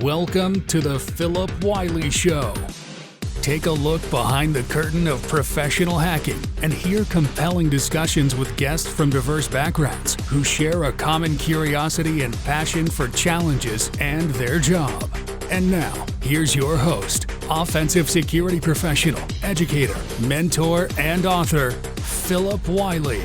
Welcome to the Phillip Wylie Show. Take a look behind the curtain of professional hacking and hear compelling discussions with guests from diverse backgrounds who share a common curiosity and passion for challenges and their job. And now, here's your host, offensive security professional, educator, mentor, and author, Phillip Wylie.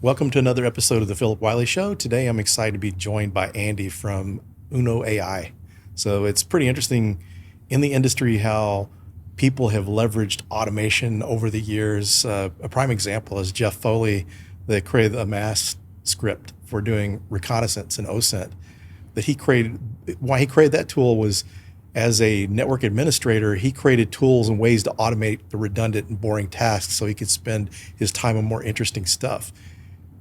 Welcome to another episode of the Phillip Wylie Show. Today I'm excited to be joined by Andy from Uno AI. So it's pretty interesting in the industry how people have leveraged automation over the years. A prime example is Jeff Foley that created a mass script for doing reconnaissance in OSINT. That he created, why he created that tool was as a network administrator, he created tools and ways to automate the redundant and boring tasks so he could spend his time on more interesting stuff.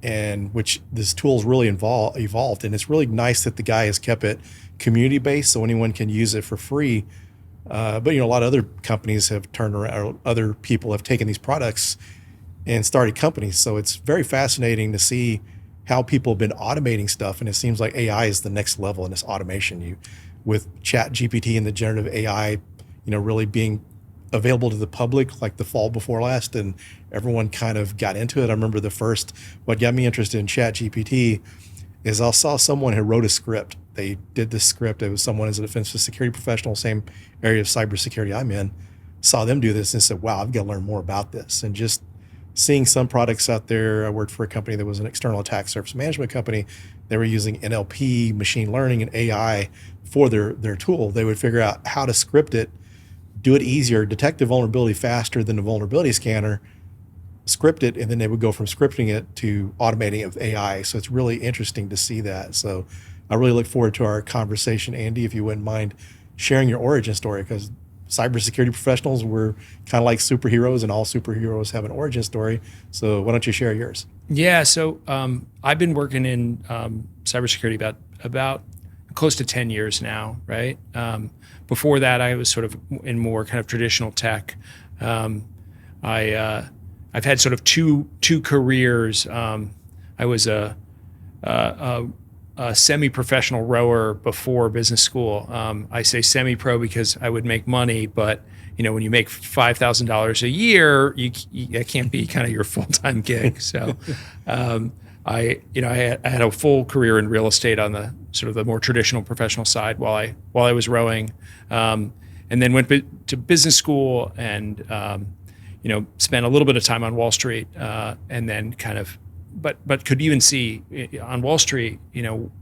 And which this tool's really evolved. And it's really nice that the guy has kept it community-based so anyone can use it for free. But a lot of other companies have turned around, or other people have taken these products and started companies. So it's very fascinating to see how people have been automating stuff. And it seems like AI is the next level in this automation. With Chat GPT and the generative AI, really being available to the public like the fall before last, and everyone kind of got into it. I remember what got me interested in Chat GPT is I saw someone who wrote a script. They did this script. It was someone as a defensive security professional, same area of cybersecurity I'm in, saw them do this and said, wow, I've got to learn more about this. And just seeing some products out there, I worked for a company that was an external attack surface management company. They were using NLP, machine learning, and AI for their tool. They would figure out how to script it, do it easier, detect the vulnerability faster than the vulnerability scanner, script it, and then they would go from scripting it to automating it with AI. So it's really interesting to see that. So I really look forward to our conversation, Andy, if you wouldn't mind sharing your origin story, because cybersecurity professionals, we're kind of like superheroes, and all superheroes have an origin story. So why don't you share yours? Yeah, so I've been working in cybersecurity about close to 10 years now, right? Before that, I was sort of in more kind of traditional tech. I've had sort of two careers. I was a semi-professional rower before business school. I say semi-pro because I would make money, but when you make $5,000 a year, that can't be kind of your full-time gig. So I had a full career in real estate on the sort of the more traditional professional side while I was rowing, and then went to business school and spent a little bit of time on Wall Street, and then kind of but could even see on Wall Street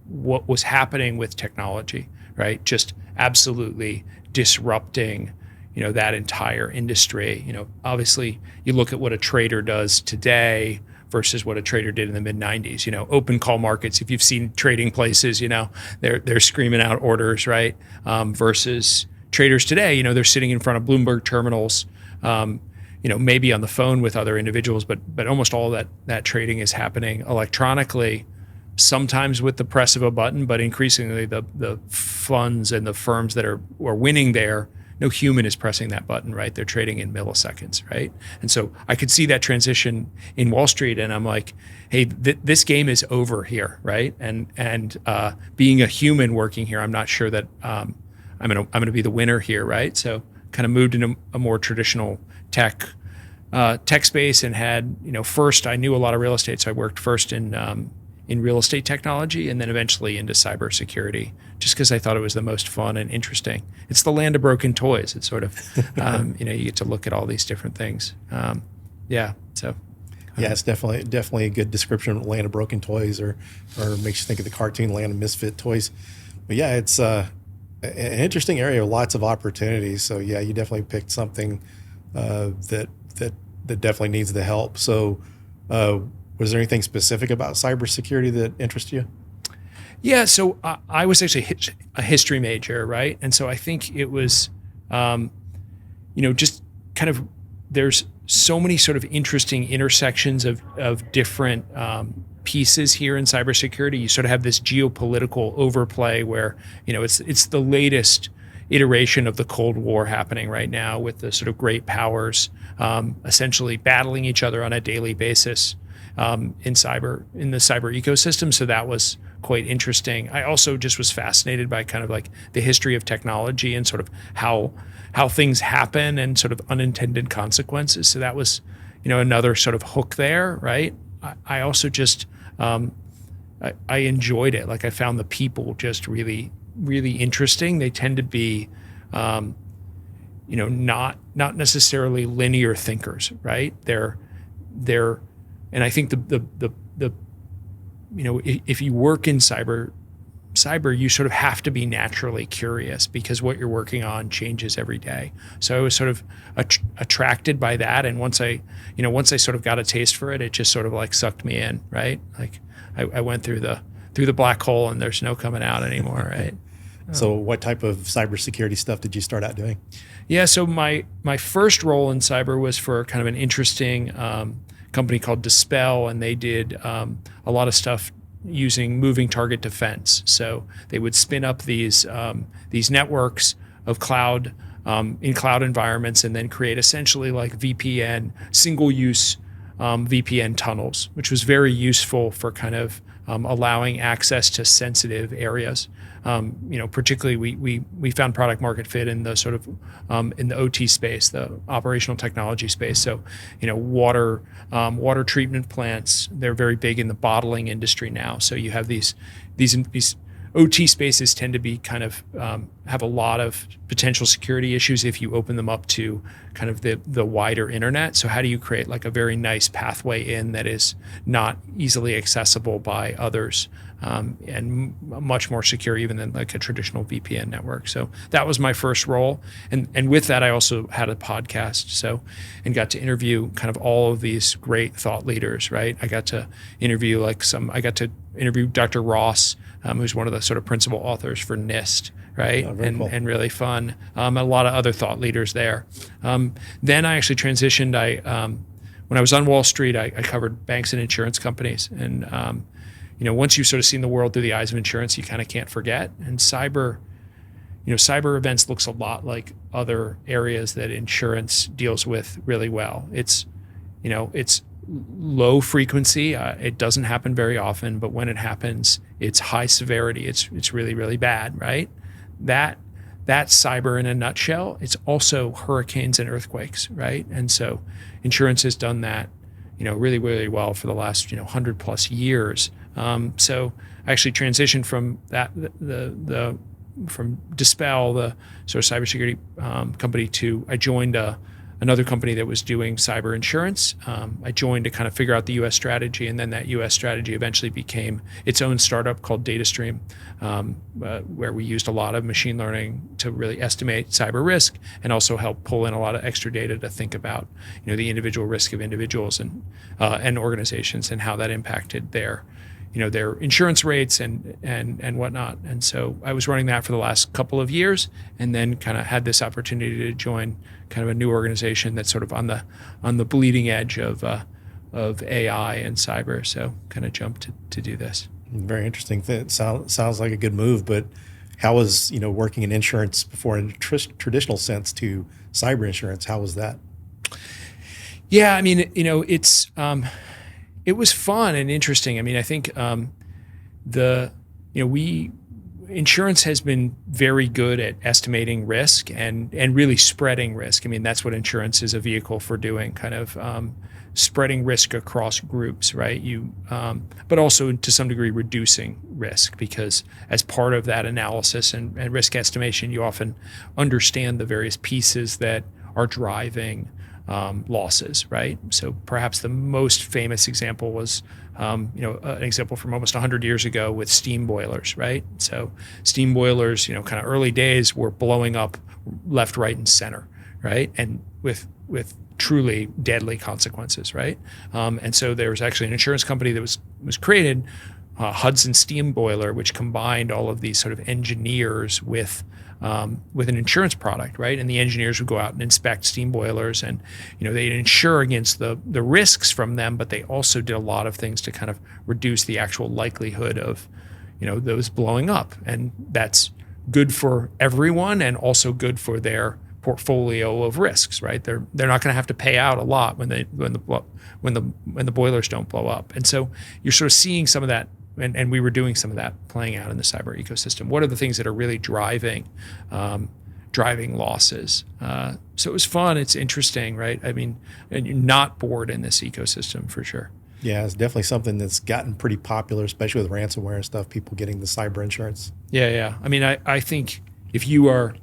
what was happening with technology, right? Just absolutely disrupting that entire industry. Obviously you look at what a trader does today versus what a trader did in the mid-90s. Open call markets, if you've seen trading places, they're screaming out orders, right? Versus traders today, they're sitting in front of Bloomberg terminals, maybe on the phone with other individuals, but almost all that trading is happening electronically, sometimes with the press of a button, but increasingly the funds and the firms that are winning there, no human is pressing that button, right? They're trading in milliseconds, right? And so I could see that transition in Wall Street, and I'm like, hey, this game is over here, right? And being a human working here, I'm not sure that I'm gonna be the winner here, right? So kind of moved into a more traditional tech space, and had first I knew a lot of real estate, so I worked first in real estate technology, and then eventually into cybersecurity, just because I thought it was the most fun and interesting. It's the land of broken toys. It's sort of, you get to look at all these different things. So. Yeah, it's definitely a good description of land of broken toys, or makes you think of the cartoon Land of Misfit Toys. But yeah, it's an interesting area with lots of opportunities. So yeah, you definitely picked something that definitely needs the help. So was there anything specific about cybersecurity that interests you? Yeah, so I was actually a history major, right? And so I think it was, just kind of, there's so many sort of interesting intersections of different pieces here in cybersecurity. You sort of have this geopolitical overplay where, it's the latest, iteration of the Cold War happening right now, with the sort of great powers essentially battling each other on a daily basis in the cyber ecosystem. So that was quite interesting. I also just was fascinated by kind of like the history of technology and sort of how things happen and sort of unintended consequences. So that was, another sort of hook there, right? I also just I enjoyed it. Like, I found the people just really, really interesting. They tend to be, not necessarily linear thinkers, right? They're, and I think the if you work in cyber, you sort of have to be naturally curious, because what you're working on changes every day. So I was sort of attracted by that, and once I sort of got a taste for it, it just sort of like sucked me in, right? Like I went through the black hole, and there's no coming out anymore, right? So what type of cybersecurity stuff did you start out doing? Yeah, so my first role in cyber was for kind of an interesting company called Dispel, and they did a lot of stuff using moving target defense. So they would spin up these networks of cloud in cloud environments, and then create essentially like VPN, single-use VPN tunnels, which was very useful for kind of allowing access to sensitive areas. Particularly we found product market fit in the sort of in the OT space, the operational technology space. So, water treatment plants, they're very big in the bottling industry now. So you have these OT spaces tend to be kind of have a lot of potential security issues if you open them up to kind of the wider internet. So how do you create like a very nice pathway in that is not easily accessible by others, and much more secure even than like a traditional VPN network? So that was my first role. And with that, I also had a podcast, and got to interview kind of all of these great thought leaders, right? I got to interview Dr. Ross, who's one of the sort of principal authors for NIST, right? Oh, very cool. And really fun. A lot of other thought leaders there. Then I actually transitioned. When I was on Wall Street, I covered banks and insurance companies. And, once you've sort of seen the world through the eyes of insurance, you kind of can't forget. And cyber events looks a lot like other areas that insurance deals with really well. It's low frequency. It doesn't happen very often, but when it happens, it's high severity. It's really, really bad, right? That's cyber in a nutshell. It's also hurricanes and earthquakes, right? And so insurance has done that, really, really well for the last, 100 plus years. So I actually transitioned from that, from Dispel, the sort of cybersecurity company, I joined another company that was doing cyber insurance. I joined to kind of figure out the U.S. strategy, and then that U.S. strategy eventually became its own startup called DataStream, where we used a lot of machine learning to really estimate cyber risk, and also help pull in a lot of extra data to think about, the individual risk of individuals and organizations, and how that impacted their insurance rates and whatnot. And so I was running that for the last couple of years, and then kind of had this opportunity to join kind of a new organization that's sort of on the bleeding edge of AI and cyber. So kind of jumped to do this. Very interesting. It sounds like a good move, but how was, working in insurance before in a traditional sense to cyber insurance? How was that? Yeah, I mean, it was fun and interesting. I mean, I think insurance has been very good at estimating risk and really spreading risk. I mean, that's what insurance is a vehicle for doing, kind of spreading risk across groups, right? But also to some degree reducing risk, because as part of that analysis and risk estimation, you often understand the various pieces that are driving losses, right? So perhaps the most famous example was, an example from almost 100 years ago with steam boilers, right? So steam boilers, kind of early days were blowing up left, right, and center, right? And with truly deadly consequences, right? And so there was actually an insurance company that was created, Hudson Steam Boiler, which combined all of these sort of engineers with an insurance product, right? And the engineers would go out and inspect steam boilers, and they'd insure against the risks from them, but they also did a lot of things to kind of reduce the actual likelihood of those blowing up. And that's good for everyone and also good for their portfolio of risks, right? They're not going to have to pay out a lot when the boilers don't blow up. And so you're sort of seeing some of that, and we were doing some of that playing out in the cyber ecosystem. What are the things that are really driving losses? So it was fun. It's interesting, right? I mean, and you're not bored in this ecosystem for sure. Yeah, it's definitely something that's gotten pretty popular, especially with ransomware and stuff, people getting the cyber insurance. Yeah. I mean, I think if you are,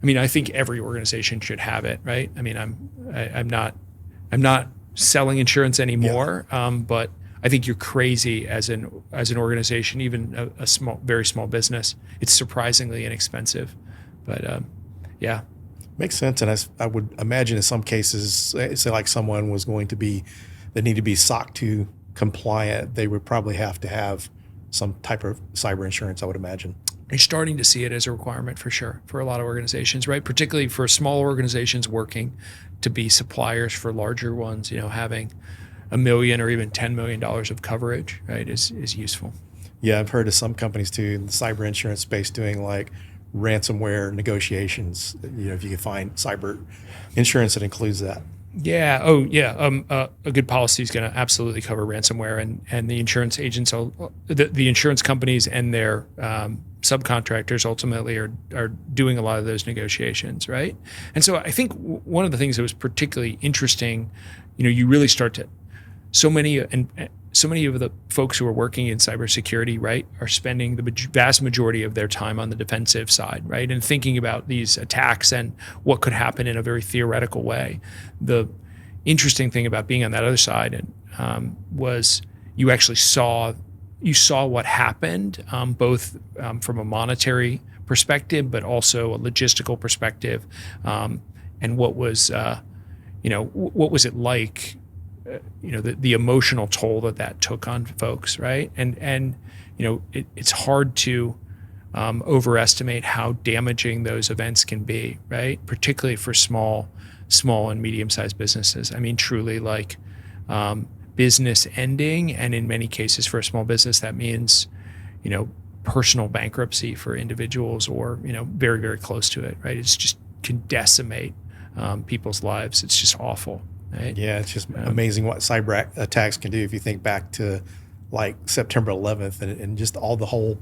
I think every organization should have it, right? I mean, I'm not selling insurance anymore, but I think you're crazy as an organization, even a very small business. It's surprisingly inexpensive, but yeah. Makes sense. And I would imagine in some cases, say like someone was going to be, they need to be SOC 2 compliant, they would probably have to have some type of cyber insurance, I would imagine. You're starting to see it as a requirement for sure for a lot of organizations, right? Particularly for small organizations working to be suppliers for larger ones, having $1 million or even $10 million of coverage, right, is useful. Yeah, I've heard of some companies too in the cyber insurance space doing like ransomware negotiations. If you can find cyber insurance that includes that. Yeah. Oh, yeah. A good policy is going to absolutely cover ransomware, and the insurance agents, the insurance companies, and their subcontractors ultimately are doing a lot of those negotiations, right? And so I think one of the things that was particularly interesting, you really start to so many of the folks who are working in cybersecurity, right, are spending the vast majority of their time on the defensive side, right, and thinking about these attacks and what could happen in a very theoretical way. The interesting thing about being on that other side was you actually saw what happened, both from a monetary perspective, but also a logistical perspective, and what was it like. The emotional toll that took on folks, right? And it's hard to overestimate how damaging those events can be, right? Particularly for small and medium-sized businesses. I mean, truly like business ending, and in many cases for a small business, that means, personal bankruptcy for individuals, or, very, very close to it, right? It's just can decimate people's lives. It's just awful. Right? Yeah, it's just amazing what cyber attacks can do. If you think back to like September 11th and just the whole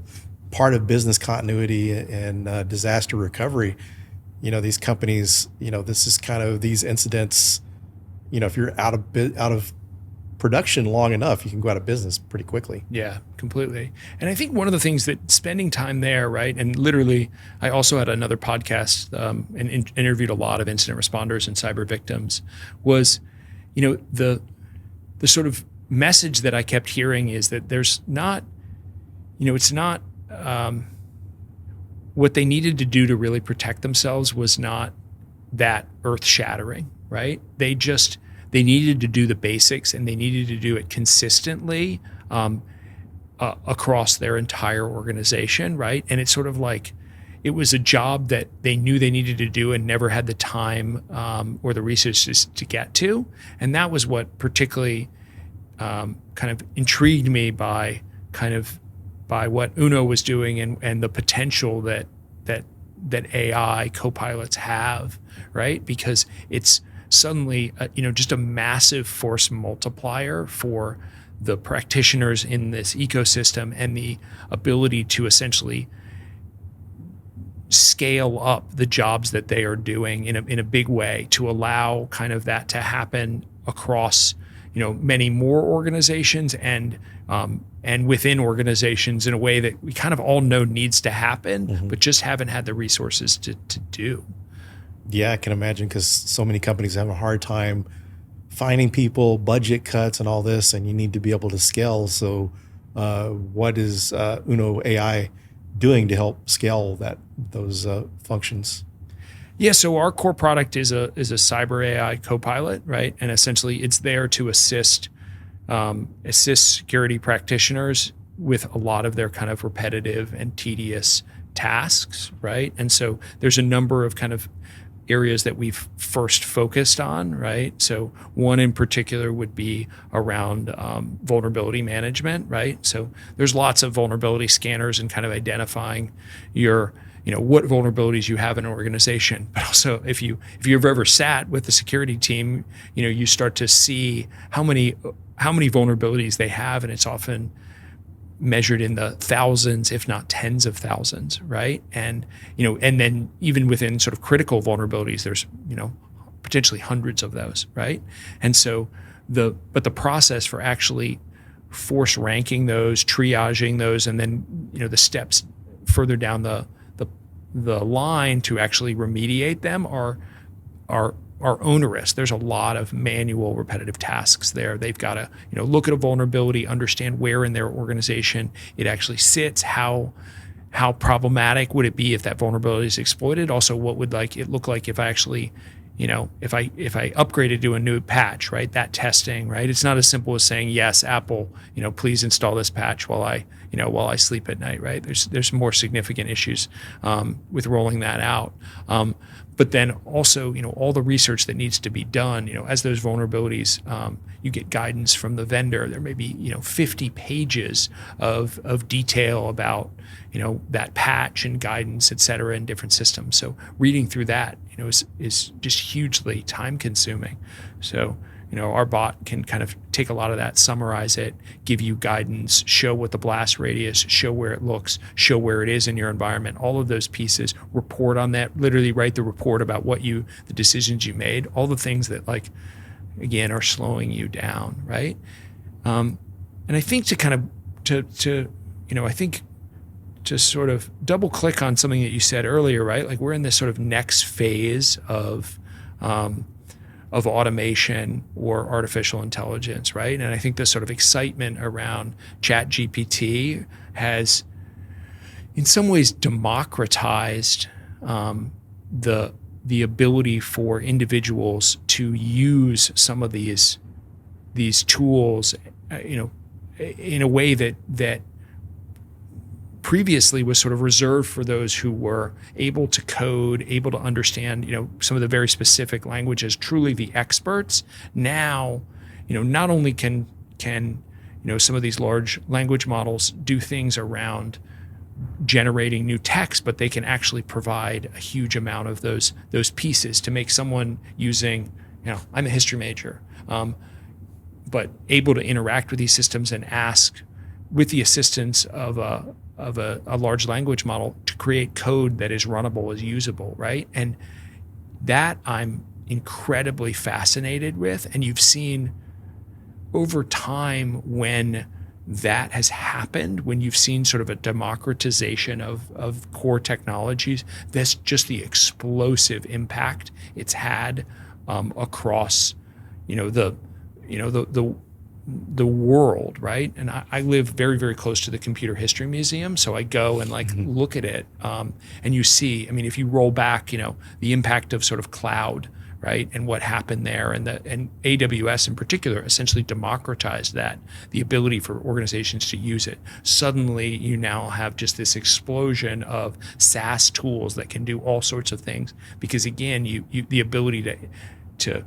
part of business continuity and disaster recovery, these companies, this is kind of these incidents, if you're out of production long enough, you can go out of business pretty quickly. Yeah, completely. And I think one of the things that spending time there, right, and literally I also had another podcast and interviewed a lot of incident responders and cyber victims, was, the sort of message that I kept hearing is that there's not, it's not, what they needed to do to really protect themselves was not that earth-shattering, right? They needed to do the basics, and they needed to do it consistently across their entire organization, right? And it's sort of like it was a job that they knew they needed to do and never had the time or the resources to get to. And that was what particularly kind of intrigued me by what Uno was doing and the potential that AI co-pilots have, right? Because it's suddenly, just a massive force multiplier for the practitioners in this ecosystem, and the ability to essentially scale up the jobs that they are doing in a big way to allow kind of that to happen across, many more organizations and within organizations in a way that we kind of all know needs to happen, but just haven't had the resources to do. Yeah, I can imagine, because so many companies have a hard time finding people, budget cuts and all this, and you need to be able to scale. So what is Uno AI doing to help scale those functions? Yeah, so our core product is a cyber AI co-pilot, right? And essentially it's there to assist security practitioners with a lot of their kind of repetitive and tedious tasks, right? And so there's a number of kind of areas that we've first focused on, right? So one in particular would be around vulnerability management, right? So there's lots of vulnerability scanners and kind of identifying your what vulnerabilities you have in an organization, but also if you've ever sat with the security team, you start to see how many vulnerabilities they have, and it's often measured in the thousands, if not tens of thousands, right? And and then even within sort of critical vulnerabilities, there's potentially hundreds of those, right? And so the process for actually force ranking those, triaging those, and then the steps further down the line to actually remediate them are onerous. There's a lot of manual, repetitive tasks there. They've got to look at a vulnerability, understand where in their organization it actually sits, how problematic would it be if that vulnerability is exploited. Also, what would it look like if I actually if I upgraded to a new patch, right? That testing, right? It's not as simple as saying, yes, Apple, please install this patch while I sleep at night, right? There's more significant issues with rolling that out. But then also, all the research that needs to be done, as those vulnerabilities, you get guidance from the vendor. There may be, 50 pages of detail about, that patch and guidance, et cetera, in different systems. So reading through that, is just hugely time consuming. So, our bot can kind of take a lot of that, summarize it, give you guidance, show what the blast radius, show where it looks, show where it is in your environment, all of those pieces, report on that, literally write the report about the decisions you made, all the things that again, are slowing you down, right? And I think to sort of double click on something that you said earlier, right? We're in this sort of next phase of automation or artificial intelligence, right? And I think the sort of excitement around Chat GPT has, in some ways, democratized the ability for individuals to use some of these tools, in a way that previously was sort of reserved for those who were able to code, able to understand, some of the very specific languages, truly the experts. Now, not only can some of these large language models do things around generating new text, but they can actually provide a huge amount of those pieces to make someone using, I'm a history major, but able to interact with these systems and ask, with the assistance of a large language model, to create code that is runnable, is usable, right? And that I'm incredibly fascinated with. And you've seen over time when that has happened, when you've seen sort of a democratization of core technologies, that's just the explosive impact it's had across, the world, right? And I live very, very close to the Computer History Museum, so I go and look at it, and you see, if you roll back, the impact of sort of cloud, right, and what happened there, and AWS in particular essentially democratized that, the ability for organizations to use it. Suddenly, you now have just this explosion of SaaS tools that can do all sorts of things, because again, you the ability to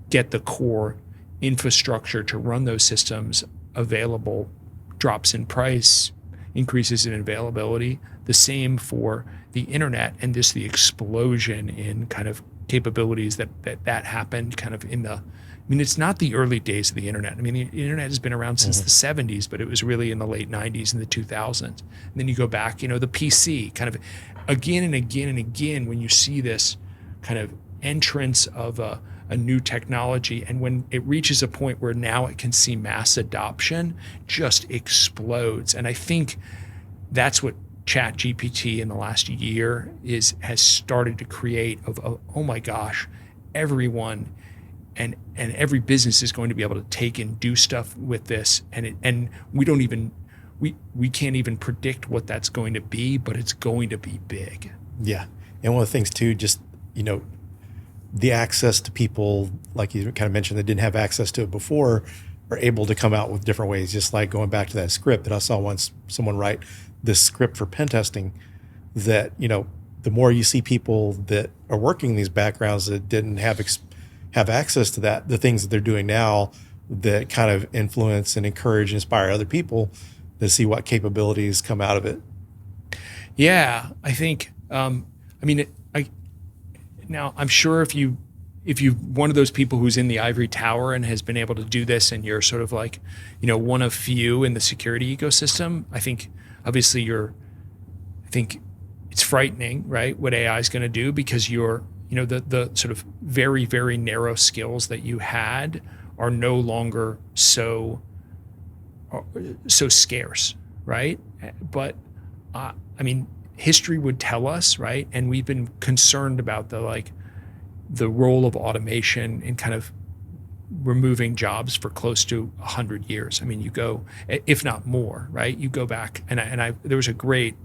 get the core infrastructure to run those systems available drops in price, increases in availability. The same for the internet, and the explosion in kind of capabilities that happened kind of in the, it's not the early days of the internet. The internet has been around since the 70s, but it was really in the late 90s and the 2000s. And then you go back, the PC kind of again and again and again, when you see this kind of entrance of a new technology, and when it reaches a point where now it can see mass adoption, just explodes. And I think that's what Chat GPT in the last year has started to create of oh my gosh, everyone and every business is going to be able to take and do stuff with this, and we can't even predict what that's going to be, but it's going to be big. Yeah. And one of the things too, just the access to people, like you kind of mentioned, that didn't have access to it before, are able to come out with different ways. Just like going back to that script that I saw once someone write this script for pen testing, that the more you see people that are working in these backgrounds that didn't have access to that, the things that they're doing now that kind of influence and encourage and inspire other people to see what capabilities come out of it. Yeah, I think. Now I'm sure if you one of those people who's in the ivory tower and has been able to do this, and you're sort of like, one of few in the security ecosystem, I think obviously I think it's frightening, right? What AI is going to do, because the sort of very, very narrow skills that you had are no longer so scarce, right? But history would tell us, right? And we've been concerned about the role of automation in kind of removing jobs for close to 100 years. I mean, you go, if not more, right? You go back, and there was a great,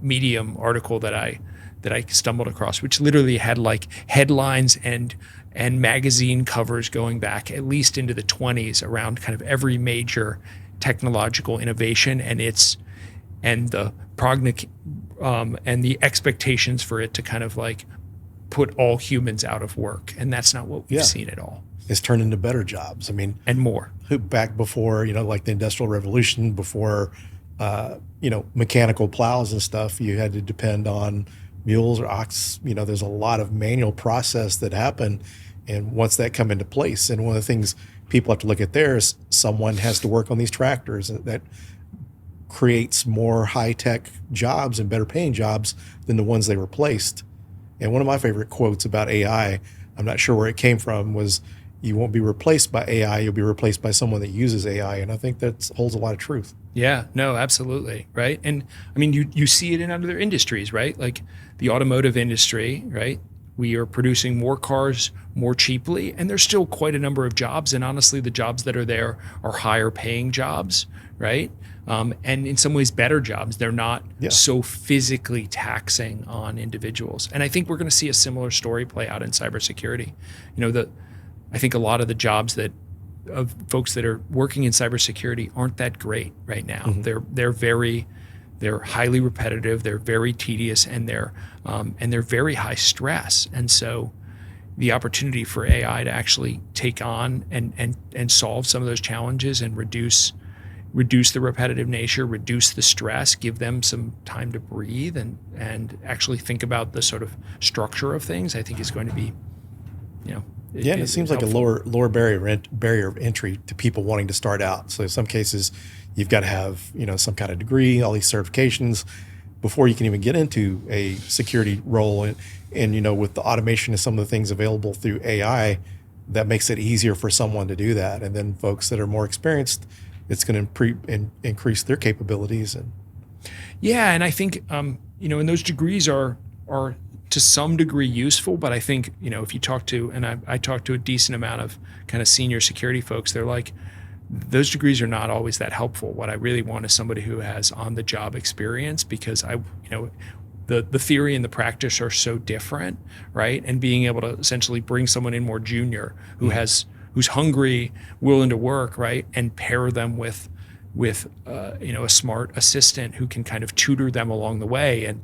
Medium article that I stumbled across, which literally had like headlines and magazine covers going back at least into the 20s around kind of every major technological innovation and the expectations for it to kind of like put all humans out of work. And that's not what we've seen at all. It's turned into better jobs. I mean, and more. Back before, like the Industrial Revolution, before, mechanical plows and stuff, you had to depend on mules or ox. There's a lot of manual process that happened. And once that come into place, and one of the things people have to look at there is someone has to work on these tractors. That creates more high-tech jobs and better paying jobs than the ones they replaced. And one of my favorite quotes about AI, I'm not sure where it came from, was, you won't be replaced by AI, you'll be replaced by someone that uses AI. And I think that holds a lot of truth. Yeah, no, absolutely. Right. And I mean, you see it in other industries, right? Like the automotive industry, right? We are producing more cars more cheaply, and there's still quite a number of jobs. And honestly, the jobs that are there are higher paying jobs, right? And in some ways better jobs. They're not so physically taxing on individuals. And I think we're going to see a similar story play out in cybersecurity. I think a lot of the jobs of folks that are working in cybersecurity aren't that great right now. Mm-hmm. They're highly repetitive, they're very tedious, and they're very high stress. And so the opportunity for AI to actually take on and solve some of those challenges and reduce the repetitive nature, reduce the stress, give them some time to breathe and actually think about the sort of structure of things, I think is going to be, and it seems like a lower barrier of entry to people wanting to start out. So in some cases, you've got to have some kind of degree, all these certifications before you can even get into a security role. And with the automation of some of the things available through AI, that makes it easier for someone to do that. And then folks that are more experienced, it's going to increase their capabilities. And I think and those degrees are to some degree useful, but I think, if you talk to, and I talk to a decent amount of kind of senior security folks, they're like, those degrees are not always that helpful. What I really want is somebody who has on-the-job experience, because the theory and the practice are so different, right? And being able to essentially bring someone in more junior who's hungry, willing to work, right, and pair them with a smart assistant who can kind of tutor them along the way. And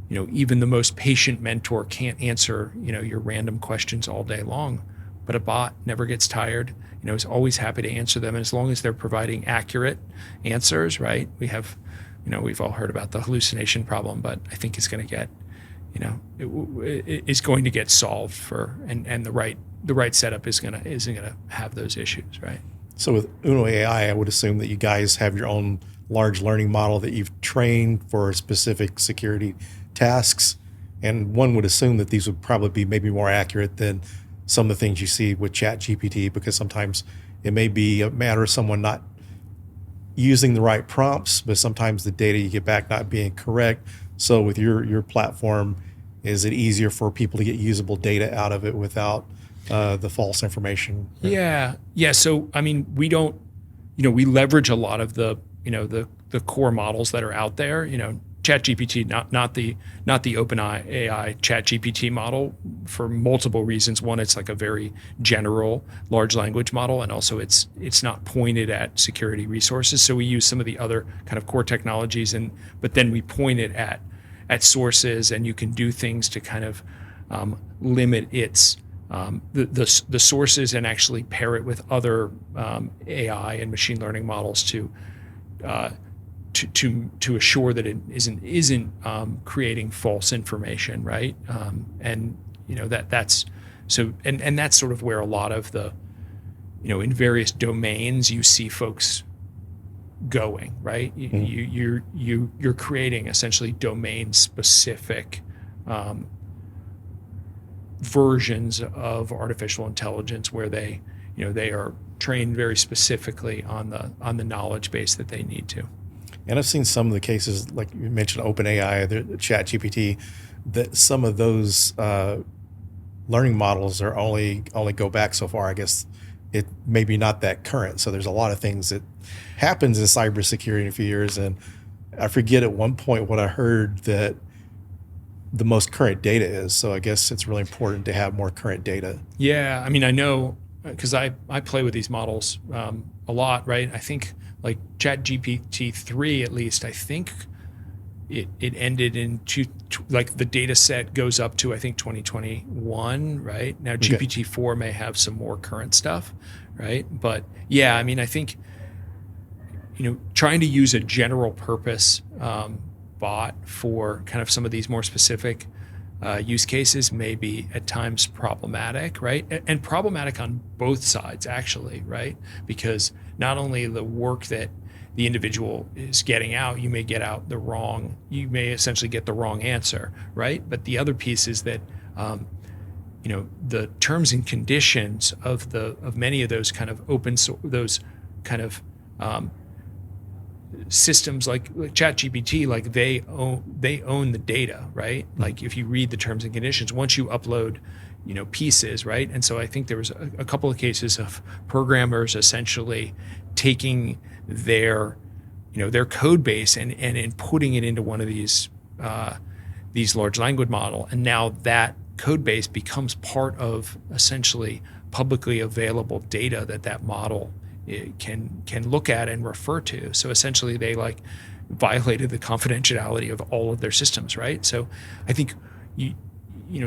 even the most patient mentor can't answer your random questions all day long, but a bot never gets tired. Is always happy to answer them, and as long as they're providing accurate answers, right? We've all heard about the hallucination problem, but I think it's going to get, it's going to get solved and the right setup isn't going to have those issues, right? So with Uno AI, I would assume that you guys have your own large learning model that you've trained for specific security tasks, and one would assume that these would probably be maybe more accurate than some of the things you see with Chat GPT, because sometimes it may be a matter of someone not using the right prompts, but sometimes the data you get back not being correct. So with your platform, is it easier for people to get usable data out of it without the false information? Yeah. So, I mean, we don't, we leverage a lot of the core models that are out there, Chat GPT, not the OpenAI Chat GPT model, for multiple reasons. One, it's like a very general large language model, and also it's not pointed at security resources. So we use some of the other kind of core technologies, but then we point it at sources, and you can do things to kind of limit its the sources and actually pair it with other AI and machine learning models to to assure that it isn't creating false information, right? And that's so, and that's sort of where a lot of the, in various domains you see folks going, right? You're creating essentially domain specific versions of artificial intelligence where they are trained very specifically on the knowledge base that they need to. And I've seen some of the cases, like you mentioned, OpenAI, the Chat GPT, that some of those learning models are only go back so far. I guess it maybe not that current. So there's a lot of things that happens in cybersecurity in a few years. And I forget at one point what I heard that the most current data is. So I guess it's really important to have more current data. Yeah, I mean, I know because I play with these models a lot, right? I think like Chat GPT 3, at least, I think it ended in like the data set goes up to, I think, 2021, right? Now GPT 4 may have some more current stuff, right? But yeah, I mean, I think, trying to use a general purpose bot for kind of some of these more specific use cases may be at times problematic, right? And problematic on both sides, actually, right? Because not only the work that the individual is getting out, you may essentially get the wrong answer, right? But the other piece is that, the terms and conditions of many of those kind of open source, those kind of systems like Chat GPT, like they own the data, right? Like if you read the terms and conditions, once you upload, pieces, right? And so I think there was a couple of cases of programmers essentially taking their code base and putting it into one of these large language model, and now that code base becomes part of essentially publicly available data that model can look at and refer to. So essentially they violated the confidentiality of all of their systems, right? So I think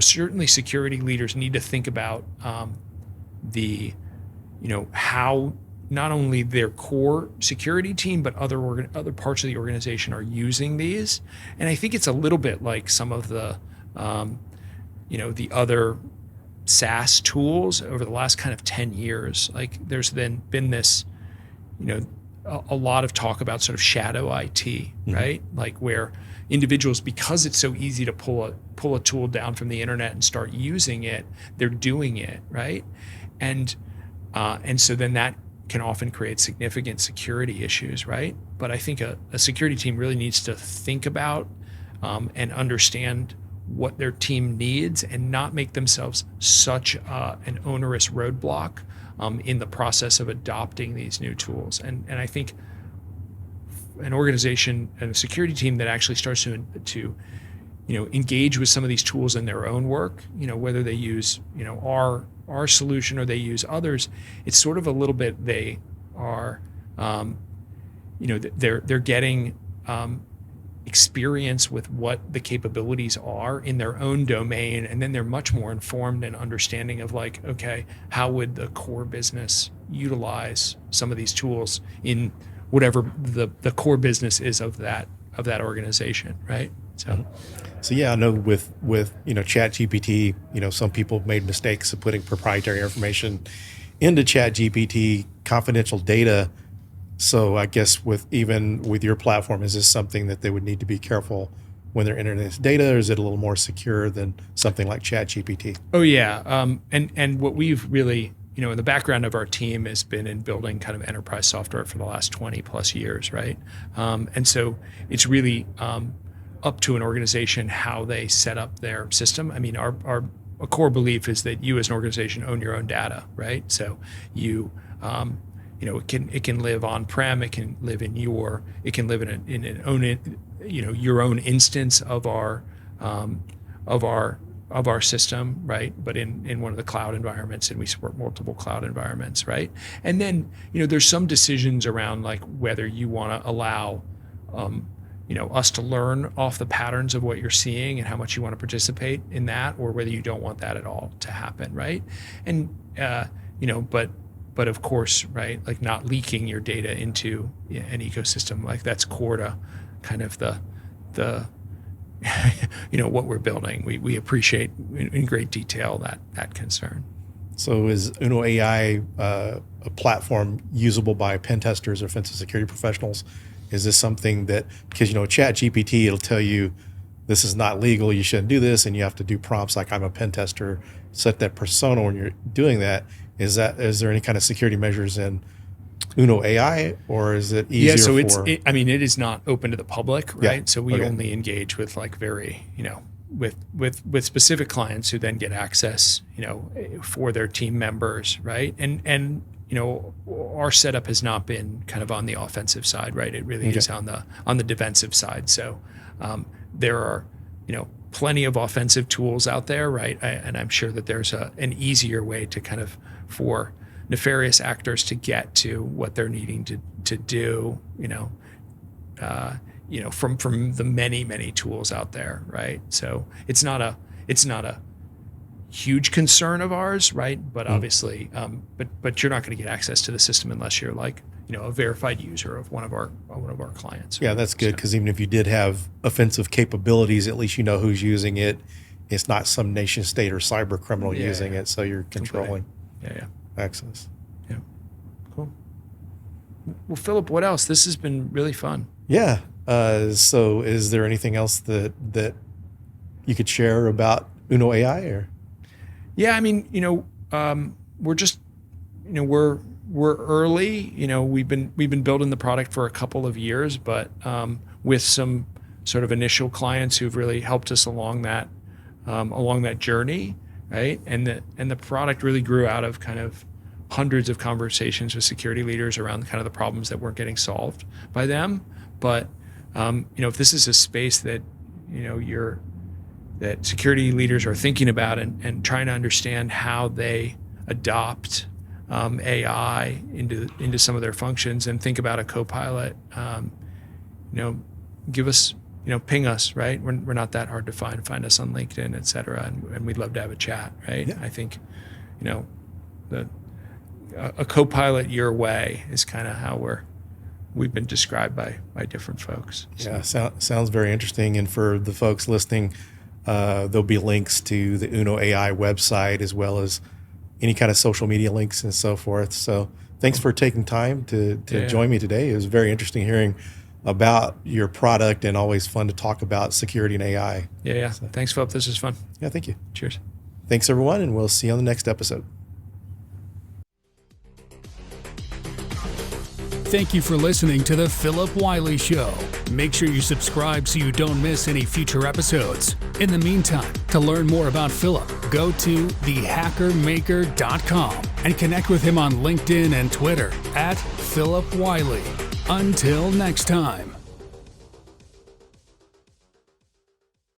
certainly security leaders need to think about how not only their core security team, but other parts of the organization are using these. And I think it's a little bit like some of the the other SaaS tools over the last kind of 10 years. Like there's been this, a lot of talk about sort of shadow IT, right? Like where individuals, because it's so easy to pull a tool down from the internet and start using it, they're doing it, right? And so then that can often create significant security issues, right? But I think a security team really needs to think about and understand what their team needs and not make themselves such an onerous roadblock in the process of adopting these new tools. And I think an organization and a security team that actually starts to engage with some of these tools in their own work, whether they use our solution or they use others, it's sort of a little bit they are they're getting experience with what the capabilities are in their own domain, and then they're much more informed and understanding of okay, how would the core business utilize some of these tools in whatever the core business is of that organization, right? So yeah, I know with Chat GPT, some people made mistakes of putting proprietary information into Chat GPT, confidential data. So I guess with your platform, is this something that they would need to be careful when they're entering this data, or is it a little more secure than something like Chat GPT? Oh yeah, and what we've really, in the background of our team has been in building kind of enterprise software for the last 20 plus years, right? And so it's really up to an organization how they set up their system. I mean, our core belief is that you as an organization own your own data, right? So you it can live on-prem, it can live your own instance of our system, right? But in one of the cloud environments, and we support multiple cloud environments, right? And then there's some decisions around whether you want to allow us to learn off the patterns of what you're seeing and how much you want to participate in that, or whether you don't want that at all to happen, right? And but but of course, right, like not leaking your data into an ecosystem. Like that's core to kind of the what we're building. We appreciate in great detail that concern. So is Uno AI a platform usable by pen testers or offensive security professionals? Is this something that, because Chat GPT, it'll tell you this is not legal, you shouldn't do this, and you have to do prompts like I'm a pen tester, set that persona when you're doing that. Is there any kind of security measures in Uno AI, or is it easier? Yeah, so it is not open to the public, right? Yeah. So we only engage with like very, with specific clients who then get access, for their team members, right? And our setup has not been kind of on the offensive side, right? It really is on the defensive side. So there are, plenty of offensive tools out there, right? And I'm sure that there's an easier way to kind of for nefarious actors to get to what they're needing to do, from the many tools out there, right? So it's not a huge concern of ours, right? But obviously, but you're not going to get access to the system unless you're like a verified user of one of our clients. Yeah, that's good, because even if you did have offensive capabilities, at least you know who's using it. It's not some nation state or cyber criminal using it, so you're controlling access. Yeah, cool. Well, Phillip, what else? This has been really fun. Yeah. So is there anything else that you could share about Uno AI? Or? Yeah, I mean, we're just, we're early. We've been building the product for a couple of years, but with some sort of initial clients who've really helped us along that journey, right? And the product really grew out of kind of hundreds of conversations with security leaders around kind of the problems that weren't getting solved by them. But if this is a space that that security leaders are thinking about and trying to understand how they adopt AI into some of their functions and think about a co-pilot, give us, ping us, right? We're not that hard to find us on LinkedIn, et cetera. And we'd love to have a chat, right? Yeah. I think, a co-pilot your way is kind of how we've been described by different folks. So. Yeah, sounds very interesting. And for the folks listening, there'll be links to the Uno AI website, as well as any kind of social media links and so forth. So thanks for taking time to join me today. It was very interesting hearing about your product, and always fun to talk about security and AI. Yeah. So, thanks, Phillip. This is fun. Yeah, thank you. Cheers. Thanks, everyone, and we'll see you on the next episode. Thank you for listening to the Phillip Wylie Show. Make sure you subscribe so you don't miss any future episodes. In the meantime, to learn more about Phillip, go to thehackermaker.com and connect with him on LinkedIn and Twitter @Phillip Wylie. Until next time.